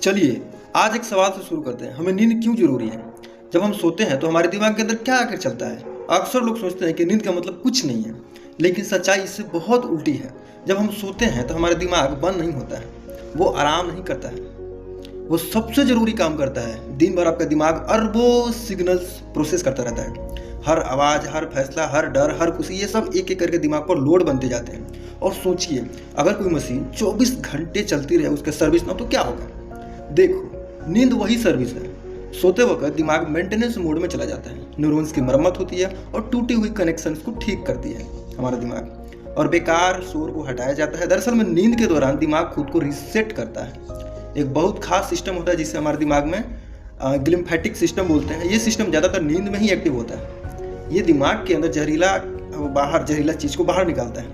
चलिए आज एक सवाल से शुरू करते हैं, हमें नींद क्यों जरूरी है। जब हम सोते हैं तो हमारे दिमाग के अंदर क्या आकर चलता है। अक्सर लोग सोचते हैं कि नींद का मतलब कुछ नहीं है, लेकिन सच्चाई इससे बहुत उल्टी है। जब हम सोते हैं तो हमारा दिमाग बंद नहीं होता है, वो आराम नहीं करता है, वो सबसे जरूरी काम करता है। दिन भर आपका दिमाग अरबों सिग्नल्स प्रोसेस करता रहता है। हर आवाज़, हर फैसला, हर डर, हर खुशी, ये सब एक एक करके दिमाग पर लोड बनते जाते हैं। और सोचिए, अगर कोई मशीन 24 घंटे चलती रहे, उसका सर्विस ना, तो क्या होगा। देखो, नींद वही सर्विस है। सोते वक्त दिमाग मेंटेनेंस मोड में चला जाता है, न्यूरॉन्स की मरम्मत होती है और टूटी हुई कनेक्शंस को ठीक करती है हमारा दिमाग, और बेकार शोर को हटाया जाता है। दरअसल में नींद के दौरान दिमाग खुद को रीसेट करता है। एक बहुत खास सिस्टम होता है जिसे हमारे दिमाग में ग्लिम्फेटिक सिस्टम बोलते हैं। ये सिस्टम ज़्यादातर नींद में ही एक्टिव होता है। ये दिमाग के अंदर जहरीला चीज़ को बाहर निकालता है,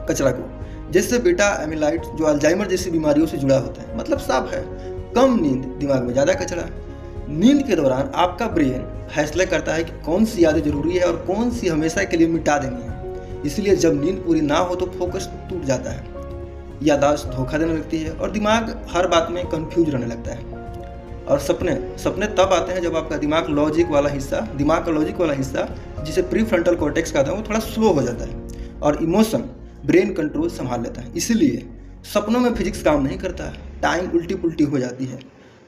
कचरा को, जैसे बीटा एमिलाइड, जो अल्जाइमर जैसी बीमारियों से जुड़ा होता है। मतलब साफ है, कम नींद, दिमाग में ज़्यादा कचरा। नींद के दौरान आपका ब्रेन फैसला करता है कि कौन सी यादें जरूरी है और कौन सी हमेशा के लिए मिटा देनी है। इसलिए जब नींद पूरी ना हो तो फोकस टूट जाता है, याददाश्त धोखा देने लगती है और दिमाग हर बात में कंफ्यूज रहने लगता है। और सपने तब आते हैं जब आपका दिमाग का लॉजिक वाला हिस्सा जिसे प्री फ्रंटल कॉर्टेक्स कहते हैं, वो थोड़ा स्लो हो जाता है और इमोशन ब्रेन कंट्रोल संभाल लेता है। इसीलिए सपनों में फिजिक्स काम नहीं करता है, टाइम उल्टी पुल्टी हो जाती है,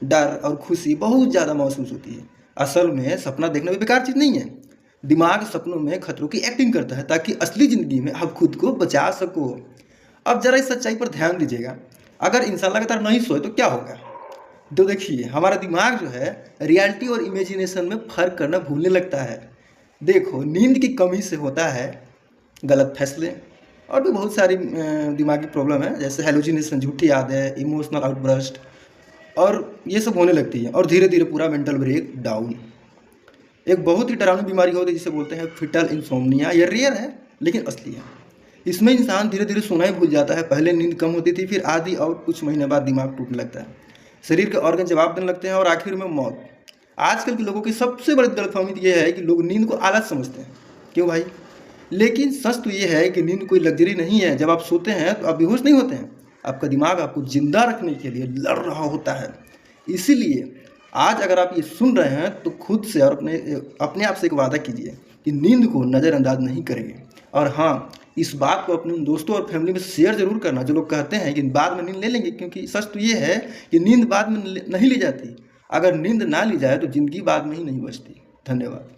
डर और खुशी बहुत ज़्यादा महसूस होती है। असल में सपना देखना भी बेकार चीज़ नहीं है। दिमाग सपनों में खतरों की एक्टिंग करता है ताकि असली ज़िंदगी में आप खुद को बचा सको। अब जरा इस सच्चाई पर ध्यान दीजिएगा, अगर इंसान लगातार नहीं सोए तो क्या होगा। तो देखिए, हमारा दिमाग जो है रियलिटी और इमेजिनेशन में फ़र्क करना भूलने लगता है। देखो, नींद की कमी से होता है गलत फैसले और भी बहुत सारी दिमागी प्रॉब्लम है, जैसे हेलुसिनेशन, झूठी यादें, इमोशनल आउटबर्स्ट, और ये सब होने लगती है। और धीरे धीरे पूरा मेंटल ब्रेक डाउन। एक बहुत ही डरावनी बीमारी होती है जिसे बोलते हैं फिटल इंसोम्निया। ये रेयर है लेकिन असली है। इसमें इंसान धीरे धीरे सोना ही भूल जाता है। पहले नींद कम होती थी, फिर आधी, और कुछ महीने बाद दिमाग टूटने लगता है, शरीर के ऑर्गन जवाब देने लगते हैं और आखिर में मौत। आजकल के लोगों की सबसे बड़ी गलतफहमी ये है कि लोग नींद को आलस समझते हैं। क्यों भाई? लेकिन सच तो ये है कि नींद कोई लग्जरी नहीं है। जब आप सोते हैं तो आप बेहोश नहीं होते हैं, आपका दिमाग आपको जिंदा रखने के लिए लड़ रहा होता है। इसीलिए आज अगर आप ये सुन रहे हैं तो खुद से और अपने आप से एक वादा कीजिए कि नींद को नज़रअंदाज नहीं करेंगे। और हाँ, इस बात को अपने दोस्तों और फैमिली में शेयर जरूर करना जो लोग कहते हैं कि बाद में नींद ले लेंगे, क्योंकि सच तो ये है कि नींद बाद में नहीं ली जाती। अगर नींद ना ली जाए तो ज़िंदगी बाद में ही नहीं बचती। धन्यवाद।